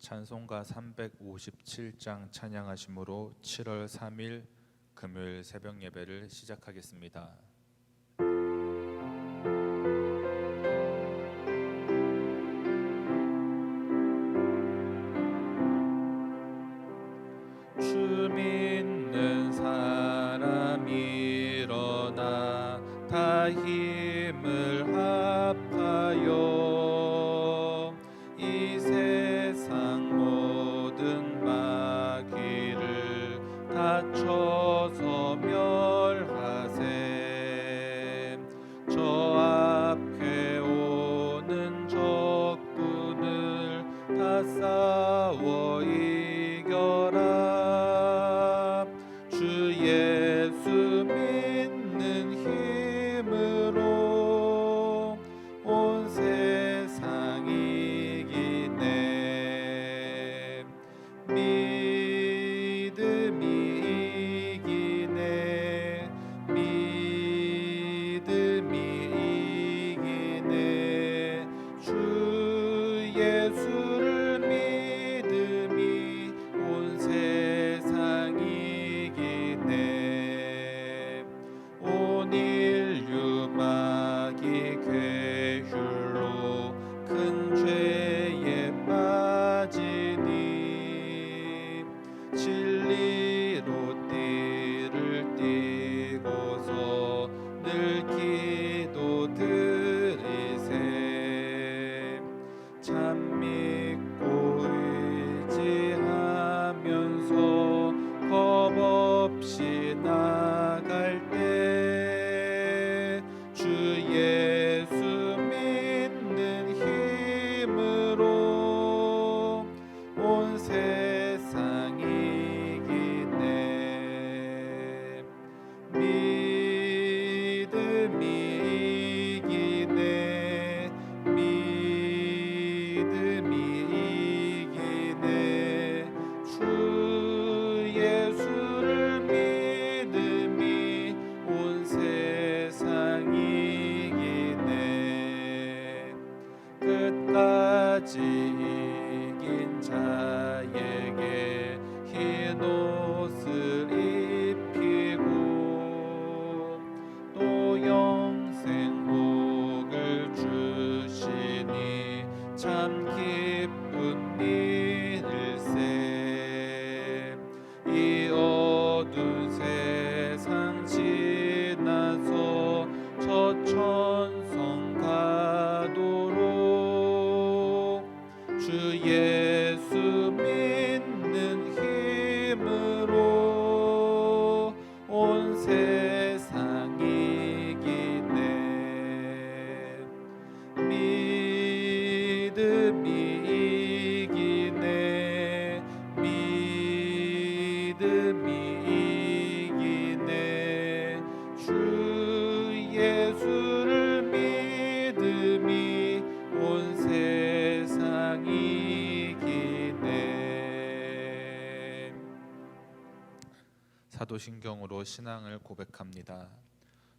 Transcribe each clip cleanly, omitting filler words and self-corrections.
찬송가 357장 찬양하심으로 7월 3일 금요일 새벽 예배를 시작하겠습니다. 주 믿는 사람 일어나 다 힘을 합하여 이 세상 모든 마귀를 다쳐서 멸하세. 저 앞에 오는 적군을 다 싸워 이겨라. 주 예수 믿는 힘으로 온 세상 이기네. 믿음이 이기네. 믿음이 이기네. 주 예수를 믿음이 온 세상 이기네. 온 인류 마귀 괴휼로 큰 죄에 빠지니 진리로 띠를 띠고서 늘 기도 드리세. 참 믿고 의지하면서 겁 없이 나갈 때 주 예수 믿는 힘으로 온 세상 이기네. 믿음이 이기네. 믿음이 이기네. 주 예수를 믿음이 온 세상 이기네. 끝까지 이긴 자에게 흰 옷을 입히고 또 영생 복을 주시니 참 기쁜 일일세. 이 어두운 세상 지나서 저 천성 가도록 주 예수 믿는 힘으로 온 세상 이기네. 믿음이 이기네. 믿음이 이기네. 주 예수를 믿음이 온 세상 이기네. 사도신경으로 신앙을 고백합니다.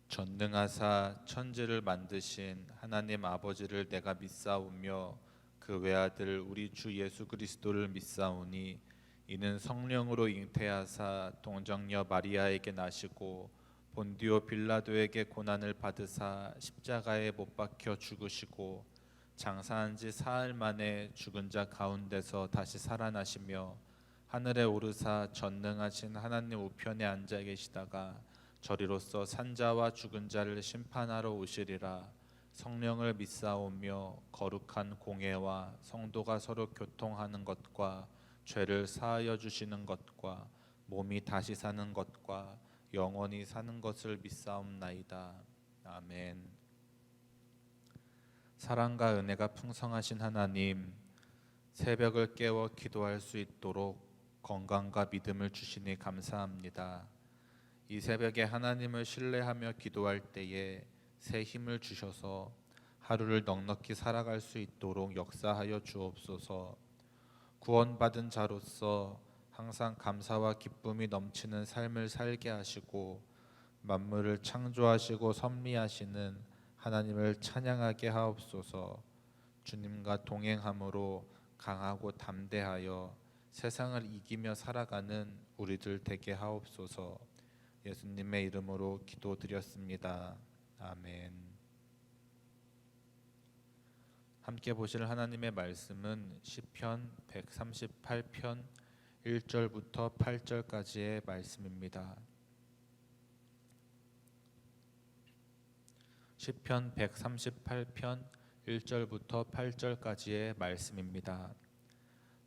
전능하사 천지를 만드신 하나님 아버지를 내가 믿사오며 그 외아들 우리 주 예수 그리스도를 믿사오니 이는 성령으로 잉태하사 동정녀 마리아에게 나시고 본디오 빌라도에게 고난을 받으사 십자가에 못 박혀 죽으시고 장사한 지 사흘 만에 죽은 자 가운데서 다시 살아나시며 하늘에 오르사 전능하신 하나님 우편에 앉아 계시다가 저리로서 산자와 죽은 자를 심판하러 오시리라. 성령을 믿사오며 거룩한 공회와 성도가 서로 교통하는 것과 죄를 사하여 주시는 것과 몸이 다시 사는 것과 영원히 사는 것을 믿사옵나이다. 아멘. 사랑과 은혜가 풍성하신 하나님, 새벽을 깨워 기도할 수 있도록 건강과 믿음을 주시니 감사합니다. 이 새벽에 하나님을 신뢰하며 기도할 때에 새 힘을 주셔서 하루를 넉넉히 살아갈 수 있도록 역사하여 주옵소서. 구원받은 자로서 항상 감사와 기쁨이 넘치는 삶을 살게 하시고 만물을 창조하시고 섭리하시는 하나님을 찬양하게 하옵소서. 주님과 동행함으로 강하고 담대하여 세상을 이기며 살아가는 우리들 되게 하옵소서. 예수님의 이름으로 기도드렸습니다. 아멘. 함께 보실 하나님의 말씀은 시편 138편 1절부터 8절까지의 말씀입니다. 시편 138편 1절부터 8절까지의 말씀입니다.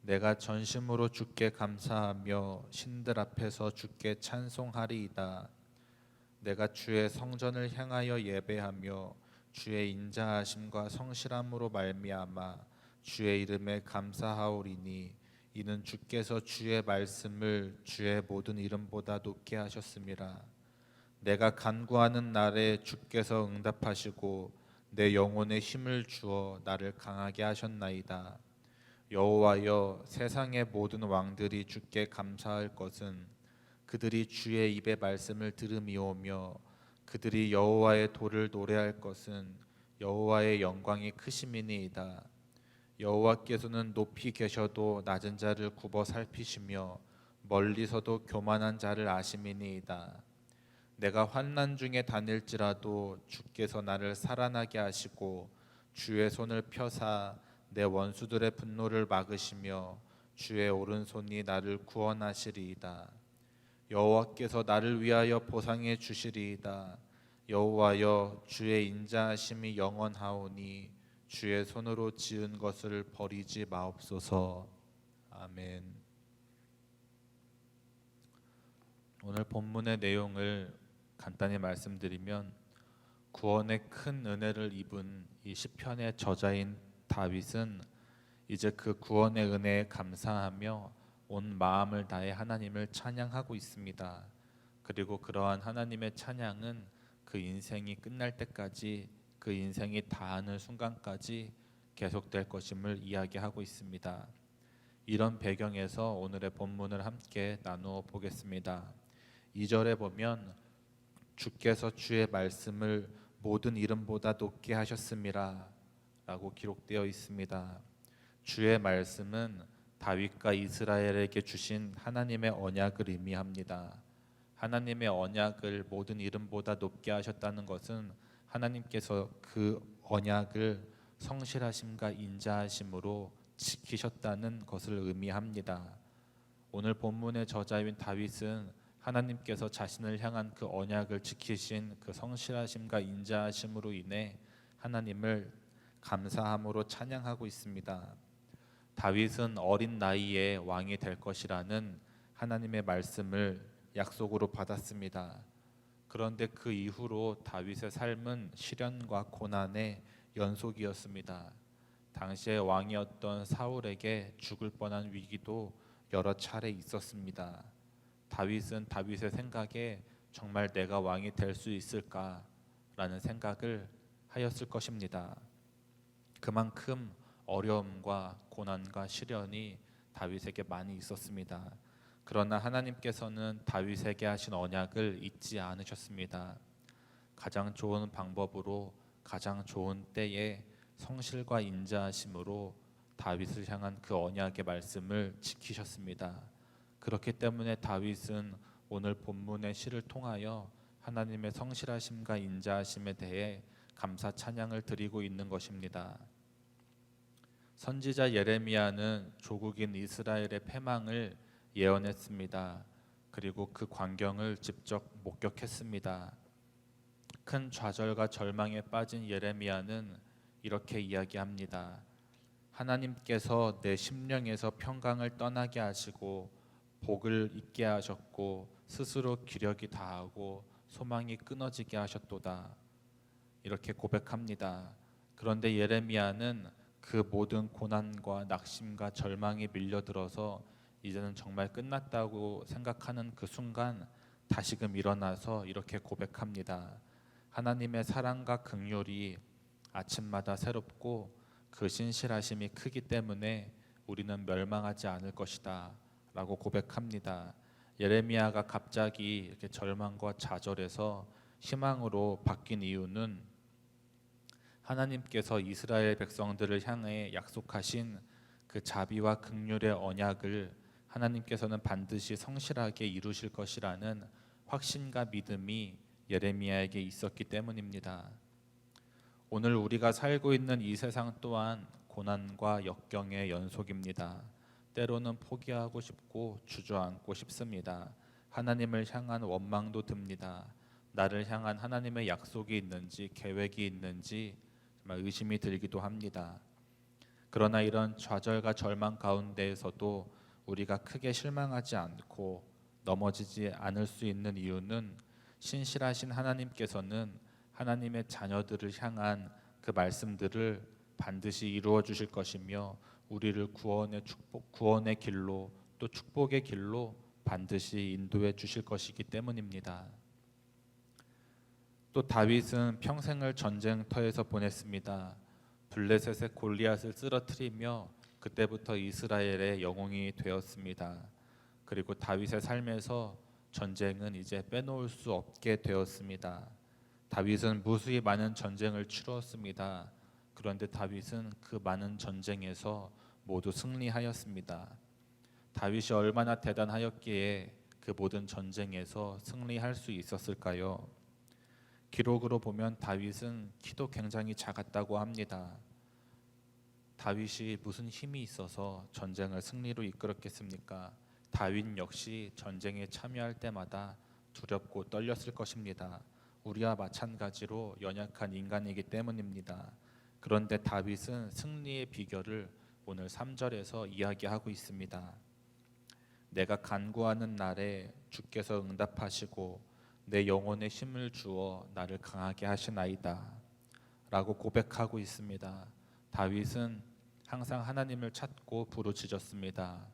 내가 전심으로 주께 감사하며 신들 앞에서 주께 찬송하리이다. 내가 주의 성전을 향하여 예배하며 주의 인자하심과 성실함으로 말미암아 주의 이름에 감사하오리니 이는 주께서 주의 말씀을 주의 모든 이름보다 높게 하셨음이라. 내가 간구하는 날에 주께서 응답하시고 내 영혼에 힘을 주어 나를 강하게 하셨나이다. 여호와여, 세상의 모든 왕들이 주께 감사할 것은 그들이 주의 입의 말씀을 들음이오며 그들이 여호와의 도를 노래할 것은 여호와의 영광이 크심이니이다. 여호와께서는 높이 계셔도 낮은 자를 굽어 살피시며 멀리서도 교만한 자를 아심이니이다. 내가 환난 중에 다닐지라도 주께서 나를 살아나게 하시고 주의 손을 펴사 내 원수들의 분노를 막으시며 주의 오른손이 나를 구원하시리이다. 여호와께서 나를 위하여 보상해 주시리이다. 여호와여, 주의 인자하심이 영원하오니 주의 손으로 지은 것을 버리지 마옵소서. 아멘. 오늘 본문의 내용을 간단히 말씀드리면 구원의 큰 은혜를 입은 이 시편의 저자인 다윗은 이제 그 구원의 은혜에 감사하며 온 마음을 다해 하나님을 찬양하고 있습니다. 그리고 그러한 하나님의 찬양은 그 인생이 끝날 때까지, 그 인생이 다하는 순간까지 계속될 것임을 이야기하고 있습니다. 이런 배경에서 오늘의 본문을 함께 나누어 보겠습니다. 2절에 보면 주께서 주의 말씀을 모든 이름보다 높게 하셨음이라 라고 기록되어 있습니다. 주의 말씀은 다윗과 이스라엘에게 주신 하나님의 언약을 의미합니다. 하나님의 언약을 모든 이름보다 높게 하셨다는 것은 하나님께서 그 언약을 성실하심과 인자하심으로 지키셨다는 것을 의미합니다. 오늘 본문의 저자인 다윗은 하나님께서 자신을 향한 그 언약을 지키신 그 성실하심과 인자하심으로 인해 하나님을 감사함으로 찬양하고 있습니다. 다윗은 어린 나이에 왕이 될 것이라는 하나님의 말씀을 약속으로 받았습니다. 그런데 그 이후로 다윗의 삶은 시련과 고난의 연속이었습니다. 당시의 왕이었던 사울에게 죽을 뻔한 위기도 여러 차례 있었습니다. 다윗은 다윗의 생각에 정말 내가 왕이 될 수 있을까라는 생각을 하였을 것입니다. 그만큼 어려움과 고난과 시련이 다윗에게 많이 있었습니다. 그러나 하나님께서는 다윗에게 하신 언약을 잊지 않으셨습니다. 가장 좋은 방법으로 가장 좋은 때에 성실과 인자하심으로 다윗을 향한 그 언약의 말씀을 지키셨습니다. 그렇기 때문에 다윗은 오늘 본문의 시를 통하여 하나님의 성실하심과 인자하심에 대해 감사 찬양을 드리고 있는 것입니다. 선지자 예레미야는 조국인 이스라엘의 패망을 예언했습니다. 그리고 그 광경을 직접 목격했습니다. 큰 좌절과 절망에 빠진 예레미야는 이렇게 이야기합니다. 하나님께서 내 심령에서 평강을 떠나게 하시고 복을 잊게 하셨고 스스로 기력이 다하고 소망이 끊어지게 하셨도다. 이렇게 고백합니다. 그런데 예레미야는 그 모든 고난과 낙심과 절망이 밀려들어서 이제는 정말 끝났다고 생각하는 그 순간 다시금 일어나서 이렇게 고백합니다. 하나님의 사랑과 긍휼이 아침마다 새롭고 그 신실하심이 크기 때문에 우리는 멸망하지 않을 것이다 라고 고백합니다. 예레미야가 갑자기 이렇게 절망과 좌절에서 희망으로 바뀐 이유는 하나님께서 이스라엘 백성들을 향해 약속하신 그 자비와 긍휼의 언약을 하나님께서는 반드시 성실하게 이루실 것이라는 확신과 믿음이 예레미야에게 있었기 때문입니다. 오늘 우리가 살고 있는 이 세상 또한 고난과 역경의 연속입니다. 때로는 포기하고 싶고 주저앉고 싶습니다. 하나님을 향한 원망도 듭니다. 나를 향한 하나님의 약속이 있는지 계획이 있는지 정말 의심이 들기도 합니다. 그러나 이런 좌절과 절망 가운데에서도 우리가 크게 실망하지 않고 넘어지지 않을 수 있는 이유는 신실하신 하나님께서는 하나님의 자녀들을 향한 그 말씀들을 반드시 이루어 주실 것이며 우리를 구원의 길로 또 축복의 길로 반드시 인도해 주실 것이기 때문입니다. 또 다윗은 평생을 전쟁터에서 보냈습니다. 블레셋의 골리앗을 쓰러뜨리며 그때부터 이스라엘의 영웅이 되었습니다. 그리고 다윗의 삶에서 전쟁은 이제 빼놓을 수 없게 되었습니다. 다윗은 무수히 많은 전쟁을 치루었습니다. 그런데 다윗은 그 많은 전쟁에서 모두 승리하였습니다. 다윗이 얼마나 대단하였기에 그 모든 전쟁에서 승리할 수 있었을까요? 기록으로 보면 다윗은 키도 굉장히 작았다고 합니다. 다윗이 무슨 힘이 있어서 전쟁을 승리로 이끌었겠습니까? 다윗 역시 전쟁에 참여할 때마다 두렵고 떨렸을 것입니다. 우리와 마찬가지로 연약한 인간이기 때문입니다. 그런데 다윗은 승리의 비결을 오늘 3절에서 이야기하고 있습니다. 내가 간구하는 날에 주께서 응답하시고 내 영혼에 힘을 주어 나를 강하게 하시나이다 라고 고백하고 있습니다. 다윗은 항상 하나님을 찾고 부르짖었습니다.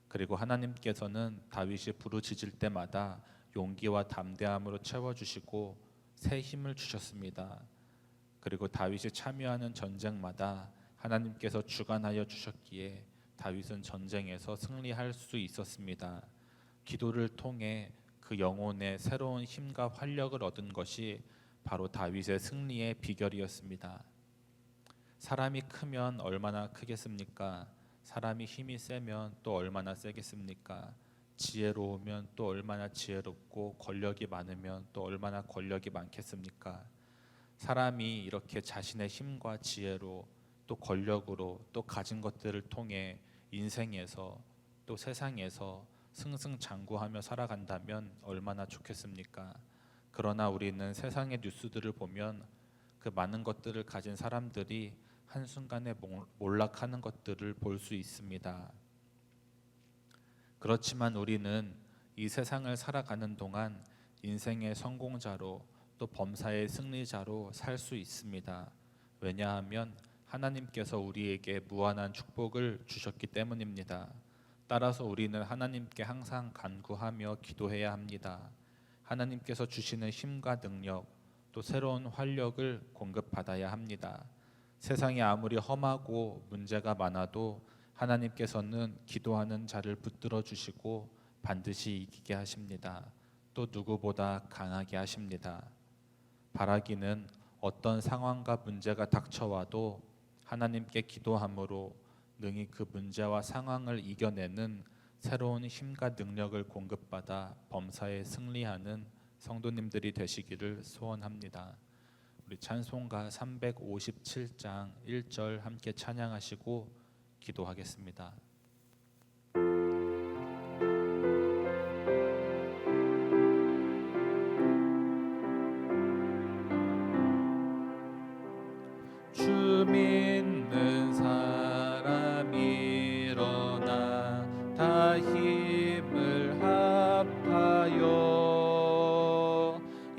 그리고 하나님께서는 다윗이 부르짖을 때마다 용기와 담대함으로 채워주시고 새 힘을 주셨습니다. 그리고 다윗이 참여하는 전쟁마다 하나님께서 주관하여 주셨기에 다윗은 전쟁에서 승리할 수 있었습니다. 기도를 통해 그 영혼의 새로운 힘과 활력을 얻은 것이 바로 다윗의 승리의 비결이었습니다. 사람이 크면 얼마나 크겠습니까? 사람이 힘이 세면 또 얼마나 세겠습니까? 지혜로우면 또 얼마나 지혜롭고 권력이 많으면 또 얼마나 권력이 많겠습니까? 사람이 이렇게 자신의 힘과 지혜로 또 권력으로 또 가진 것들을 통해 인생에서 또 세상에서 승승장구하며 살아간다면 얼마나 좋겠습니까? 그러나 우리는 세상의 뉴스들을 보면 그 많은 것들을 가진 사람들이 한순간에 몰락하는 것들을 볼 수 있습니다. 그렇지만 우리는 이 세상을 살아가는 동안 인생의 성공자로 또 범사의 승리자로 살 수 있습니다. 왜냐하면 하나님께서 우리에게 무한한 축복을 주셨기 때문입니다. 따라서 우리는 하나님께 항상 간구하며 기도해야 합니다. 하나님께서 주시는 힘과 능력 또 새로운 활력을 공급받아야 합니다. 세상이 아무리 험하고 문제가 많아도 하나님께서는 기도하는 자를 붙들어 주시고 반드시 이기게 하십니다. 또 누구보다 강하게 하십니다. 바라기는 어떤 상황과 문제가 닥쳐와도 하나님께 기도함으로 능히 그 문제와 상황을 이겨내는 새로운 힘과 능력을 공급받아 범사에 승리하는 성도님들이 되시기를 소원합니다. 우리 찬송가 357장 1절 함께 찬양하시고 기도하겠습니다. 주 믿는 사람 일어나 다 힘을 합하여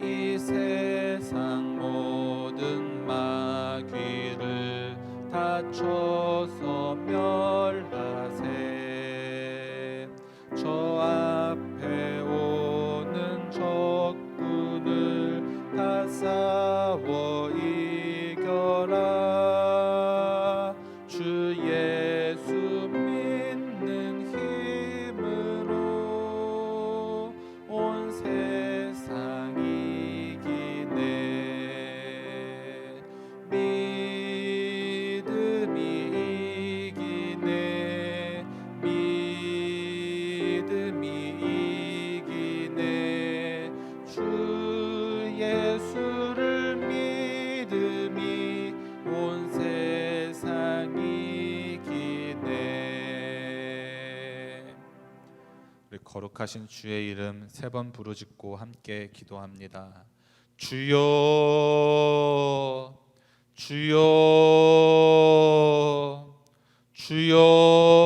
이 세상 모든 마귀를 다쳐서 멸하세. 저 앞에 오는 적군을 다 싸워 이겨라. 주 예수 믿는 힘으로 온 세상 이기네. 믿음이 이기네. 거룩하신 주의 이름 3번 부르짖고 함께 기도합니다. 주여, 주여, 주여.